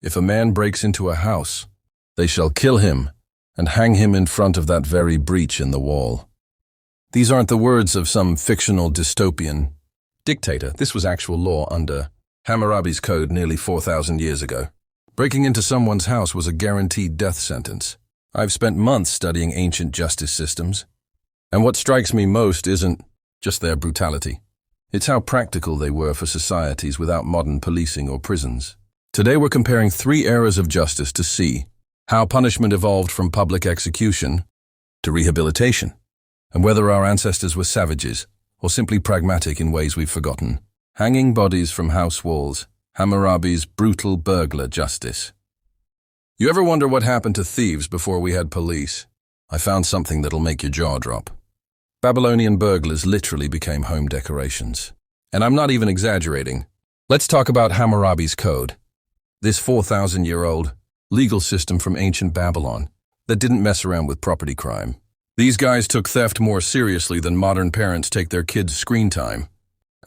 If a man breaks into a house, they shall kill him and hang him in front of that very breach in the wall. These aren't the words of some fictional dystopian dictator. This was actual law under Hammurabi's code nearly 4,000 years ago. Breaking into someone's house was a guaranteed death sentence. I've spent months studying ancient justice systems, and what strikes me most isn't just their brutality. It's how practical they were for societies without modern policing or prisons. Today we're comparing 3 eras of justice to see how punishment evolved from public execution to rehabilitation, and whether our ancestors were savages or simply pragmatic in ways we've forgotten. Hanging bodies from house walls, Hammurabi's brutal burglar justice. You ever wonder what happened to thieves before we had police? I found something that'll make your jaw drop. Babylonian burglars literally became home decorations. And I'm not even exaggerating. Let's talk about Hammurabi's code. This 4,000-year-old legal system from ancient Babylon that didn't mess around with property crime. These guys took theft more seriously than modern parents take their kids' screen time.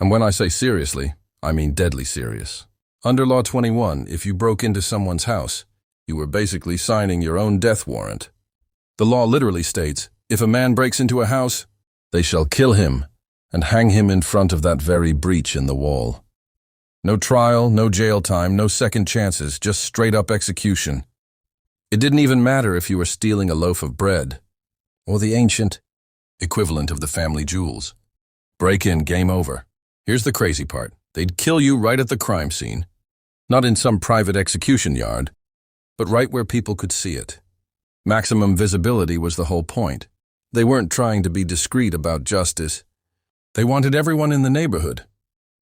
And when I say seriously, I mean deadly serious. Under Law 21, if you broke into someone's house, you were basically signing your own death warrant. The law literally states, if a man breaks into a house, they shall kill him and hang him in front of that very breach in the wall. No trial, no jail time, no second chances, just straight-up execution. It didn't even matter if you were stealing a loaf of bread or the ancient equivalent of the family jewels. Break in, game over. Here's the crazy part. They'd kill you right at the crime scene, not in some private execution yard, but right where people could see it. Maximum visibility was the whole point. They weren't trying to be discreet about justice. They wanted everyone in the neighborhood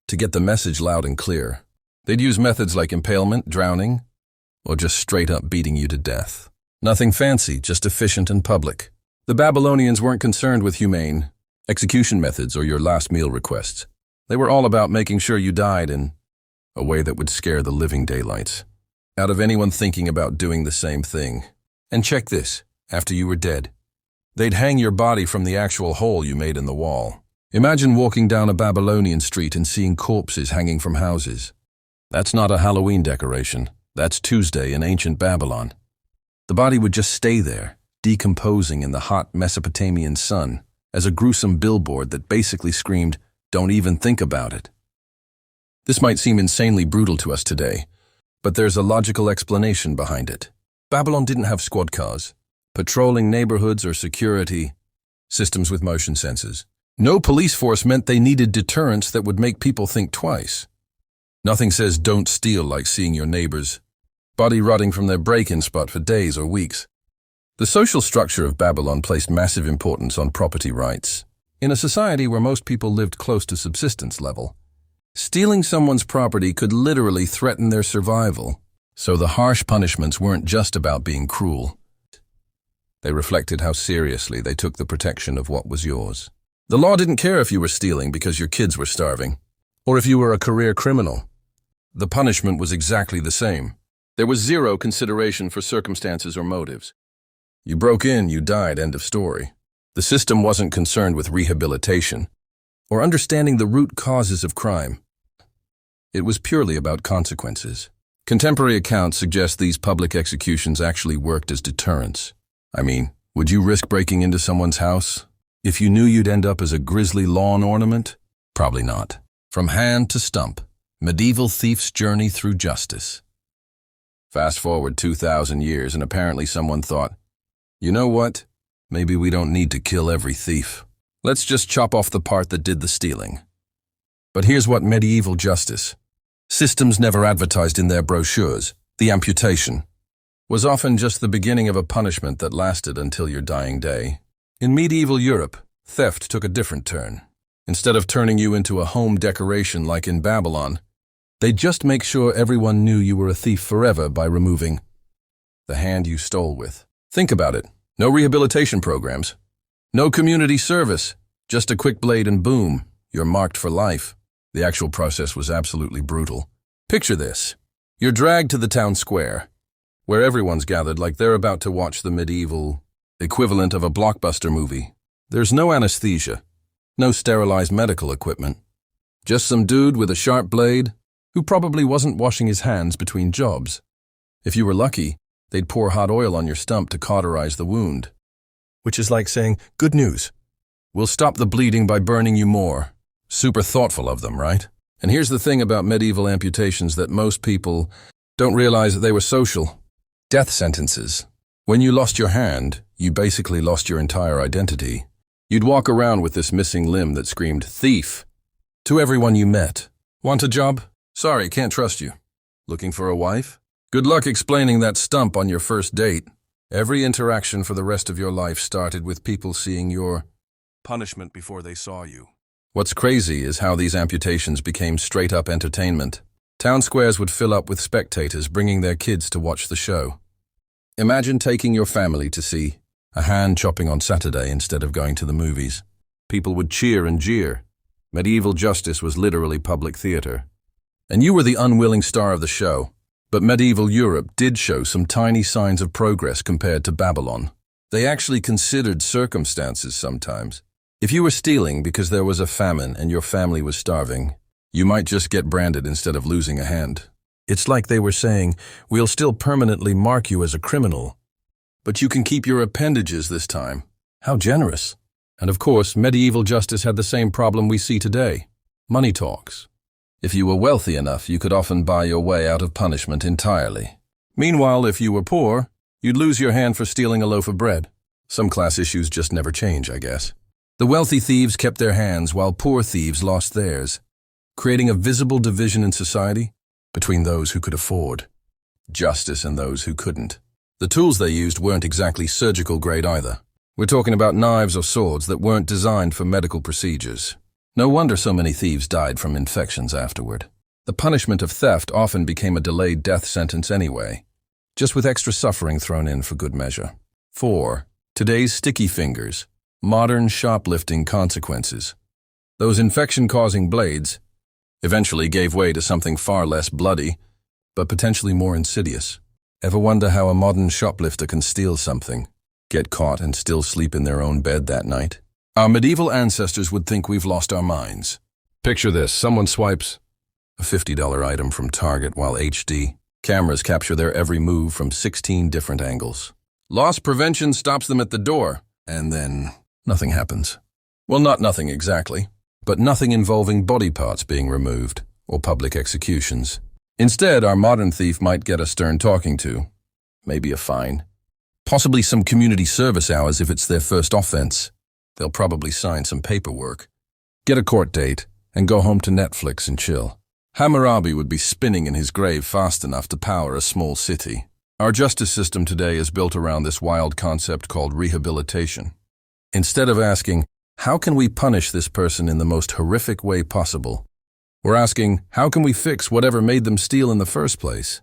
to get the message loud and clear. They'd use methods like impalement, drowning, or just straight up beating you to death. Nothing fancy, just efficient and public. The Babylonians weren't concerned with humane execution methods or your last meal requests. They were all about making sure you died in a way that would scare the living daylights out of anyone thinking about doing the same thing. And check this, after you were dead, they'd hang your body from the actual hole you made in the wall. Imagine walking down a Babylonian street and seeing corpses hanging from houses. That's not a Halloween decoration. That's Tuesday in ancient Babylon. The body would just stay there, decomposing in the hot Mesopotamian sun, as a gruesome billboard that basically screamed, "Don't even think about it." This might seem insanely brutal to us today, but there's a logical explanation behind it. Babylon didn't have squad cars, patrolling neighborhoods, or security systems with motion sensors. No police force meant they needed deterrence that would make people think twice. Nothing says don't steal like seeing your neighbor's body rotting from their break-in spot for days or weeks. The social structure of Babylon placed massive importance on property rights. In a society where most people lived close to subsistence level, stealing someone's property could literally threaten their survival. So the harsh punishments weren't just about being cruel. They reflected how seriously they took the protection of what was yours. The law didn't care if you were stealing because your kids were starving, or if you were a career criminal. The punishment was exactly the same. There was zero consideration for circumstances or motives. You broke in, you died, end of story. The system wasn't concerned with rehabilitation or understanding the root causes of crime. It was purely about consequences. Contemporary accounts suggest these public executions actually worked as deterrents. I mean, would you risk breaking into someone's house if you knew you'd end up as a grisly lawn ornament? Probably not. From hand to stump, medieval thief's journey through justice. Fast forward 2,000 years and apparently someone thought, you know what? Maybe we don't need to kill every thief. Let's just chop off the part that did the stealing. But here's what medieval justice systems never advertised in their brochures. The amputation was often just the beginning of a punishment that lasted until your dying day. In medieval Europe, theft took a different turn. Instead of turning you into a home decoration like in Babylon, they'd just make sure everyone knew you were a thief forever by removing the hand you stole with. Think about it. No rehabilitation programs. No community service. Just a quick blade and boom, you're marked for life. The actual process was absolutely brutal. Picture this. You're dragged to the town square, where everyone's gathered like they're about to watch the medieval equivalent of a blockbuster movie. There's no anesthesia, no sterilized medical equipment. Just some dude with a sharp blade who probably wasn't washing his hands between jobs. If you were lucky, they'd pour hot oil on your stump to cauterize the wound. Which is like saying, good news. We'll stop the bleeding by burning you more. Super thoughtful of them, right? And here's the thing about medieval amputations that most people don't realize that they were social. Death sentences. When you lost your hand, you basically lost your entire identity. You'd walk around with this missing limb that screamed, thief, to everyone you met. Want a job? Sorry, can't trust you. Looking for a wife? Good luck explaining that stump on your first date. Every interaction for the rest of your life started with people seeing your punishment before they saw you. What's crazy is how these amputations became straight-up entertainment. Town squares would fill up with spectators bringing their kids to watch the show. Imagine taking your family to see a hand chopping on Saturday instead of going to the movies. People would cheer and jeer. Medieval justice was literally public theater. And you were the unwilling star of the show. But medieval Europe did show some tiny signs of progress compared to Babylon. They actually considered circumstances sometimes. If you were stealing because there was a famine and your family was starving, you might just get branded instead of losing a hand. It's like they were saying, we'll still permanently mark you as a criminal, but you can keep your appendages this time. How generous. And of course, medieval justice had the same problem we see today. Money talks. If you were wealthy enough, you could often buy your way out of punishment entirely. Meanwhile, if you were poor, you'd lose your hand for stealing a loaf of bread. Some class issues just never change, I guess. The wealthy thieves kept their hands while poor thieves lost theirs, creating a visible division in society between those who could afford justice and those who couldn't. The tools they used weren't exactly surgical grade either. We're talking about knives or swords that weren't designed for medical procedures. No wonder so many thieves died from infections afterward. The punishment of theft often became a delayed death sentence anyway, just with extra suffering thrown in for good measure. 4. Today's sticky fingers. Modern shoplifting consequences. Those infection-causing blades eventually gave way to something far less bloody, but potentially more insidious. Ever wonder how a modern shoplifter can steal something, get caught, and still sleep in their own bed that night? Our medieval ancestors would think we've lost our minds. Picture this, someone swipes a $50 item from Target while HD cameras capture their every move from 16 different angles. Loss prevention stops them at the door, and then nothing happens. Well, not nothing exactly, but nothing involving body parts being removed or public executions. Instead, our modern thief might get a stern talking to, maybe a fine, possibly some community service hours if it's their first offense. They'll probably sign some paperwork, get a court date, and go home to Netflix and chill. Hammurabi would be spinning in his grave fast enough to power a small city. Our justice system today is built around this wild concept called rehabilitation. Instead of asking, how can we punish this person in the most horrific way possible? We're asking, how can we fix whatever made them steal in the first place?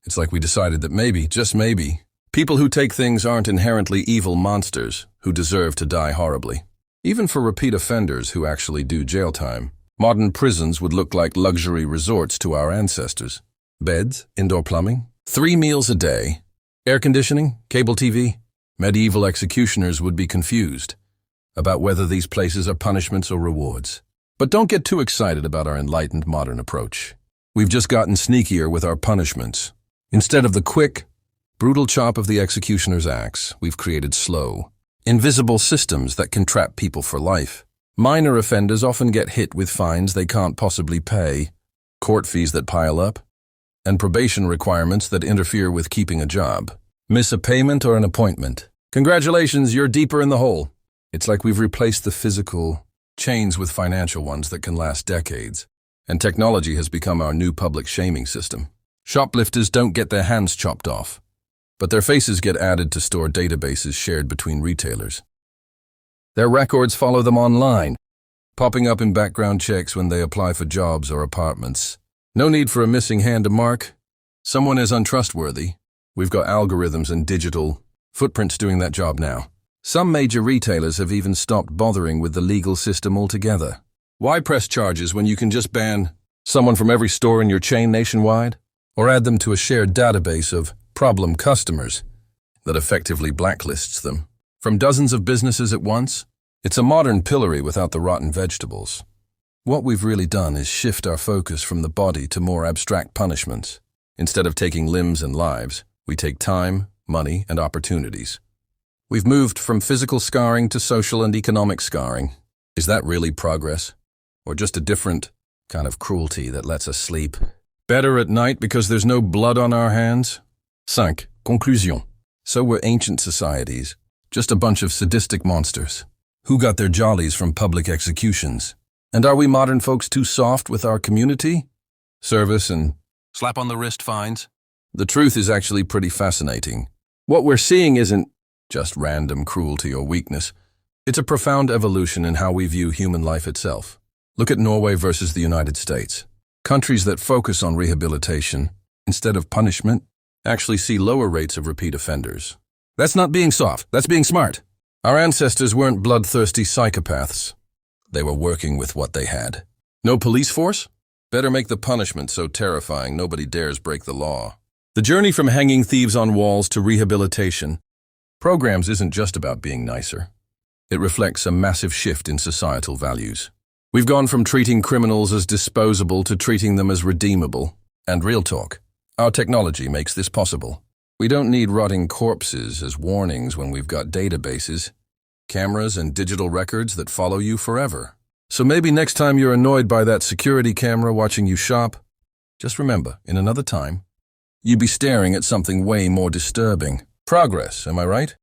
It's like we decided that maybe, just maybe, people who take things aren't inherently evil monsters who deserve to die horribly. Even for repeat offenders who actually do jail time, modern prisons would look like luxury resorts to our ancestors. Beds, indoor plumbing, 3 meals a day, air conditioning, cable TV. Medieval executioners would be confused about whether these places are punishments or rewards. But don't get too excited about our enlightened modern approach. We've just gotten sneakier with our punishments. Instead of the quick, brutal chop of the executioner's axe, we've created slow, invisible systems that can trap people for life. Minor offenders often get hit with fines they can't possibly pay, court fees that pile up, and probation requirements that interfere with keeping a job. Miss a payment or an appointment. Congratulations, you're deeper in the hole. It's like we've replaced the physical chains with financial ones that can last decades, and technology has become our new public shaming system. Shoplifters don't get their hands chopped off, but their faces get added to store databases shared between retailers. Their records follow them online, popping up in background checks when they apply for jobs or apartments. No need for a missing hand to mark. Someone is untrustworthy. We've got algorithms and digital footprints doing that job now. Some major retailers have even stopped bothering with the legal system altogether. Why press charges when you can just ban someone from every store in your chain nationwide? Or add them to a shared database of problem customers that effectively blacklists them from dozens of businesses at once? It's a modern pillory without the rotten vegetables. What we've really done is shift our focus from the body to more abstract punishments. Instead of taking limbs and lives, we take time, money, and opportunities. We've moved from physical scarring to social and economic scarring. Is that really progress? Or just a different kind of cruelty that lets us sleep better at night because there's no blood on our hands? 5. Conclusion. So were ancient societies, just a bunch of sadistic monsters who got their jollies from public executions. And are we modern folks too soft with our community? Service and slap on the wrist fines? The truth is actually pretty fascinating. What we're seeing isn't just random cruelty or weakness. It's a profound evolution in how we view human life itself. Look at Norway versus the United States. Countries that focus on rehabilitation instead of punishment actually see lower rates of repeat offenders. That's not being soft, that's being smart. Our ancestors weren't bloodthirsty psychopaths. They were working with what they had. No police force? Better make the punishment so terrifying nobody dares break the law. The journey from hanging thieves on walls to rehabilitation programs isn't just about being nicer. It reflects a massive shift in societal values. We've gone from treating criminals as disposable to treating them as redeemable. And real talk, our technology makes this possible. We don't need rotting corpses as warnings when we've got databases, cameras, and digital records that follow you forever. So maybe next time you're annoyed by that security camera watching you shop, just remember, in another time, you'd be staring at something way more disturbing. Progress, am I right?